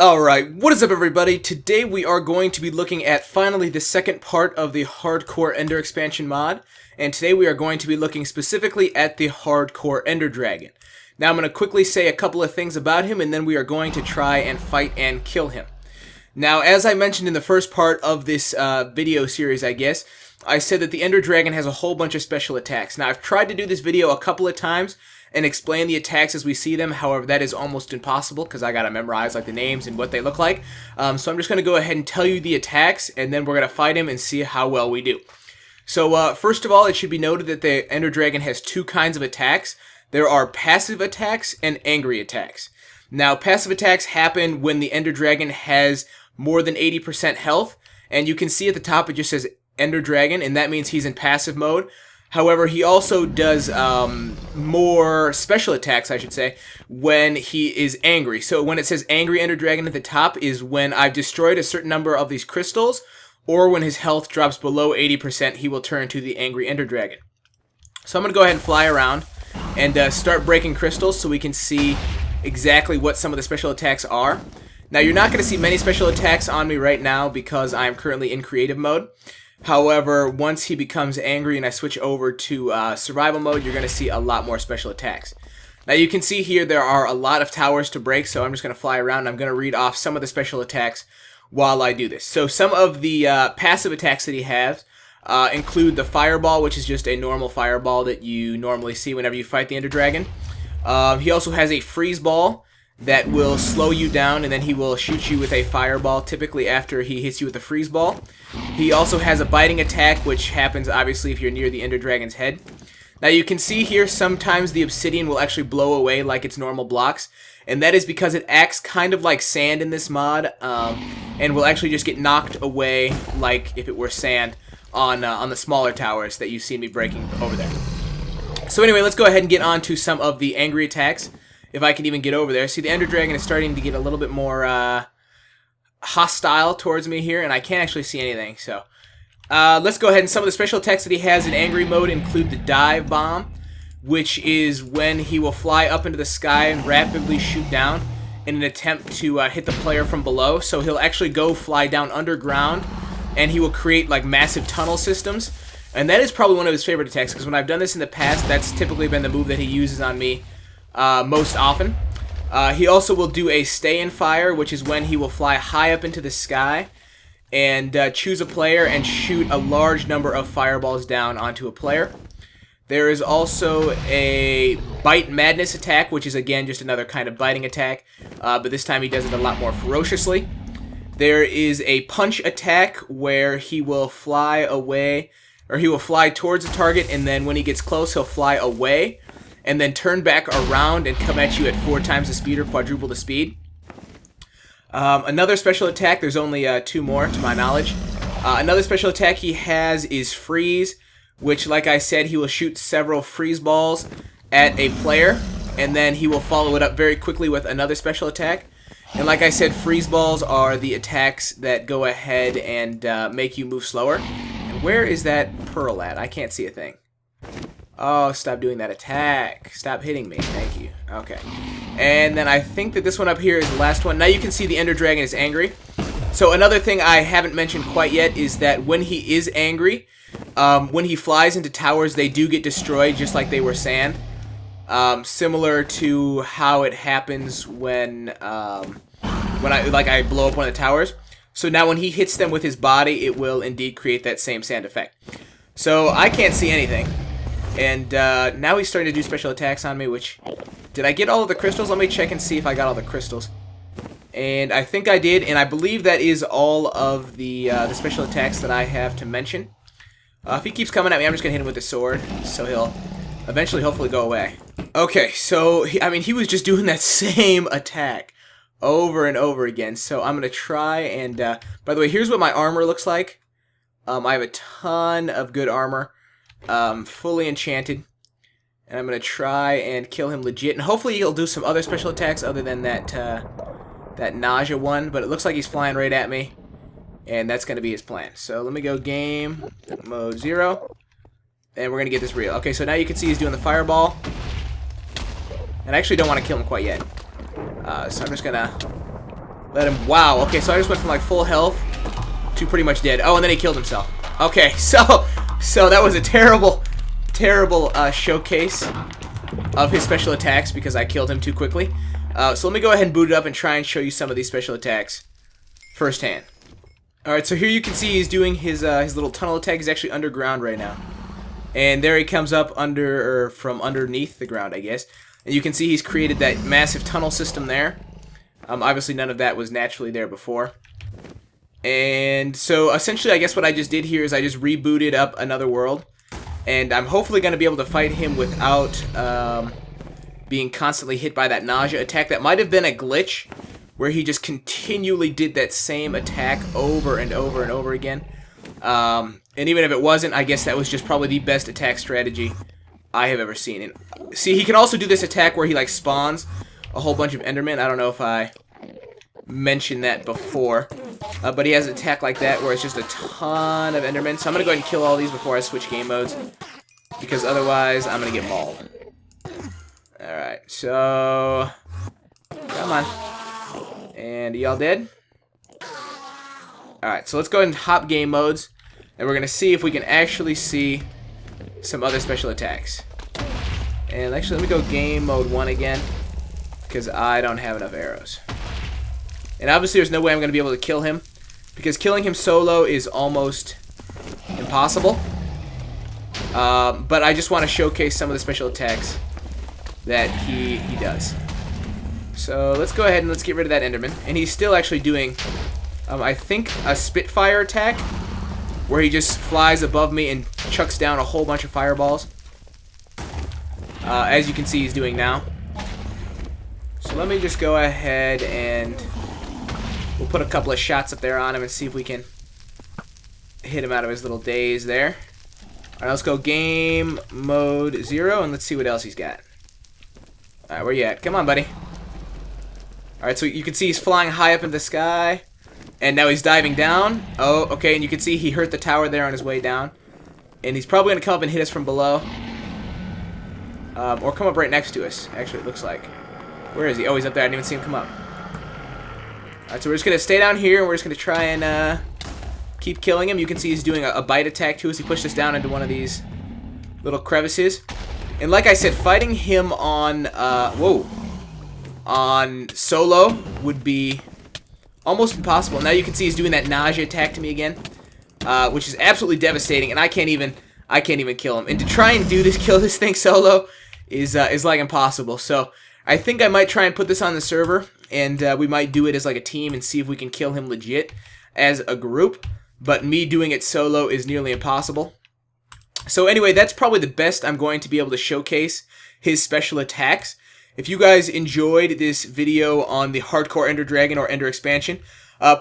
Alright, what is up everybody? Today we are going to be looking at finally the second part of the Hardcore Ender expansion mod, and today we are going to be looking specifically at the Hardcore Ender Dragon. Now I'm going to quickly say a couple of things about him, and then we are going to try and fight and kill him. Now, as I mentioned in the first part of this video series, I guess, I said that the Ender Dragon has a whole bunch of special attacks. Now, I've tried to do this video a couple of times and explain the attacks as we see them. However, that is almost impossible because I gotta memorize like the names and what they look like. So I'm just gonna go ahead and tell you the attacks, and then we're gonna fight him and see how well we do. So first of all, it should be noted that the Ender Dragon has two kinds of attacks. There are passive attacks and angry attacks. Now, passive attacks happen when the Ender Dragon has more than 80% health, and you can see at the top it just says Ender Dragon, and that means he's in passive mode. However, he also does more special attacks, I should say, when he is angry. So when it says Angry Ender Dragon at the top is when I've destroyed a certain number of these crystals, or when his health drops below 80%, he will turn to the Angry Ender Dragon. So I'm going to go ahead and fly around and start breaking crystals so we can see exactly what some of the special attacks are. Now, you're not going to see many special attacks on me right now because I'm currently in creative mode. However, once he becomes angry and I switch over to survival mode, you're going to see a lot more special attacks. Now you can see here there are a lot of towers to break, so I'm just going to fly around and I'm going to read off some of the special attacks while I do this. So some of the passive attacks that he has include the Fireball, which is just a normal fireball that you normally see whenever you fight the Ender Dragon. He also has a Freeze Ball that will slow you down, and then he will shoot you with a fireball, typically after he hits you with a freeze ball. He also has a biting attack, which happens obviously if you're near the Ender Dragon's head. Now you can see here sometimes the obsidian will actually blow away like its normal blocks, and that is because it acts kind of like sand in this mod, and will actually just get knocked away like if it were sand on the smaller towers that you've seen me breaking over there. So anyway, let's go ahead and get on to some of the angry attacks. If I can even get over there. See, the Ender Dragon is starting to get a little bit more hostile towards me here, and I can't actually see anything. So let's go ahead, and some of the special attacks that he has in angry mode include the Dive Bomb, which is when he will fly up into the sky and rapidly shoot down in an attempt to hit the player from below. So he'll actually go fly down underground, and he will create like massive tunnel systems. And that is probably one of his favorite attacks, because when I've done this in the past, that's typically been the move that he uses on me most often. He also will do a Stay in Fire, which is when he will fly high up into the sky and choose a player and shoot a large number of fireballs down onto a player. There is also a Bite Madness attack, which is again just another kind of biting attack, but this time he does it a lot more ferociously. There is a Punch attack where he will fly away, or he will fly towards a target, and then when he gets close he'll fly away and then turn back around and come at you at 4 times the speed or quadruple the speed. Another special attack, there's only 2 more to my knowledge. Another special attack he has is Freeze, which, like I said, he will shoot several freeze balls at a player, and then he will follow it up very quickly with another special attack. And like I said, freeze balls are the attacks that go ahead and make you move slower. And where is that pearl at? I can't see a thing. Oh, stop doing that attack. Stop hitting me. Thank you. Okay. And then I think that this one up here is the last one. Now you can see the Ender Dragon is angry. So another thing I haven't mentioned quite yet is that when he is angry, when he flies into towers, they do get destroyed just like they were sand. Similar to how it happens when I blow up one of the towers. So now when he hits them with his body, it will indeed create that same sand effect. So I can't see anything. And now he's starting to do special attacks on me, which... Did I get all of the crystals? Let me check and see if I got all the crystals. And I think I did, and I believe that is all of the special attacks that I have to mention. If he keeps coming at me, I'm just going to hit him with the sword, so he'll eventually hopefully go away. Okay, so, he was just doing that same attack over and over again. So I'm going to try and... by the way, here's what my armor looks like. I have a ton of good armor. Fully enchanted, and I'm gonna try and kill him legit, and hopefully he'll do some other special attacks other than that nausea one, but it looks like he's flying right at me, and that's gonna be his plan. So let me go game mode 0, and we're gonna get this real. Okay, so now you can see he's doing the fireball, and I actually don't want to kill him quite yet, so I'm just gonna Let him... Wow, okay, so I just went from like full health to pretty much dead. Oh, and then he killed himself. Okay, so that was a terrible showcase of his special attacks because I killed him too quickly. So let me go ahead and boot it up and try and show you some of these special attacks firsthand. Alright, so here you can see he's doing his little tunnel attack. He's actually underground right now. And there he comes up from underneath the ground, I guess. And you can see he's created that massive tunnel system there. Obviously none of that was naturally there before. And so essentially I guess what I just did here is I just rebooted up another world. And I'm hopefully going to be able to fight him without being constantly hit by that nausea attack. That might have been a glitch where he just continually did that same attack over and over and over again. And even if it wasn't, I guess that was just probably the best attack strategy I have ever seen. And see, he can also do this attack where he like spawns a whole bunch of Endermen. I don't know if I mentioned that before. But he has an attack like that where it's just a ton of Endermen. So I'm going to go ahead and kill all these before I switch game modes. Because otherwise, I'm going to get mauled. Alright, so... Come on. And y'all dead? Alright, so let's go ahead and hop game modes. And we're going to see if we can actually see some other special attacks. And actually, let me go game mode 1 again. Because I don't have enough arrows. And obviously there's no way I'm going to be able to kill him, because killing him solo is almost impossible. But I just want to showcase some of the special attacks that he does. So let's go ahead and let's get rid of that Enderman. And he's still actually doing, I think, a Spitfire attack, where he just flies above me and chucks down a whole bunch of fireballs. As you can see he's doing now. So let me just go ahead and... we'll put a couple of shots up there on him and see if we can hit him out of his little daze there. Alright, let's go game mode 0 and let's see what else he's got. Alright, where you at? Come on, buddy. Alright, so you can see he's flying high up in the sky. And now he's diving down. Oh, okay, and you can see he hurt the tower there on his way down. And he's probably going to come up and hit us from below. Or come up right next to us, actually, it looks like. Where is he? Oh, he's up there. I didn't even see him come up. Alright, so we're just going to stay down here, and we're just going to try and keep killing him. You can see he's doing a bite attack to us. He pushed us down into one of these little crevices. And like I said, fighting him on, on solo would be almost impossible. Now you can see he's doing that nausea attack to me again, which is absolutely devastating, and I can't even kill him. And to try and kill this thing solo is like impossible. So I think I might try and put this on the server, and we might do it as like a team and see if we can kill him legit as a group. But me doing it solo is nearly impossible. So anyway, that's probably the best I'm going to be able to showcase his special attacks. If you guys enjoyed this video on the Hardcore Ender Dragon or Ender Expansion,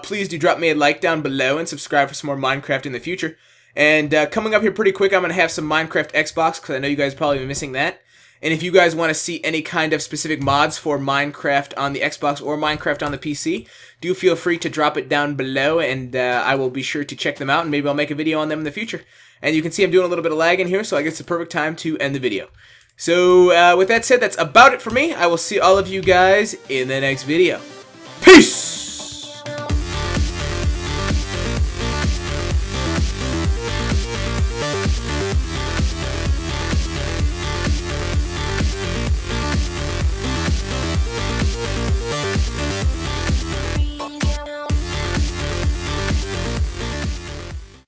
please do drop me a like down below and subscribe for some more Minecraft in the future. And coming up here pretty quick, I'm going to have some Minecraft Xbox, because I know you guys probably been missing that. And if you guys want to see any kind of specific mods for Minecraft on the Xbox or Minecraft on the PC, do feel free to drop it down below, and I will be sure to check them out, and maybe I'll make a video on them in the future. And you can see I'm doing a little bit of lag in here, so I guess it's the perfect time to end the video. So with that said, that's about it for me. I will see all of you guys in the next video. Peace!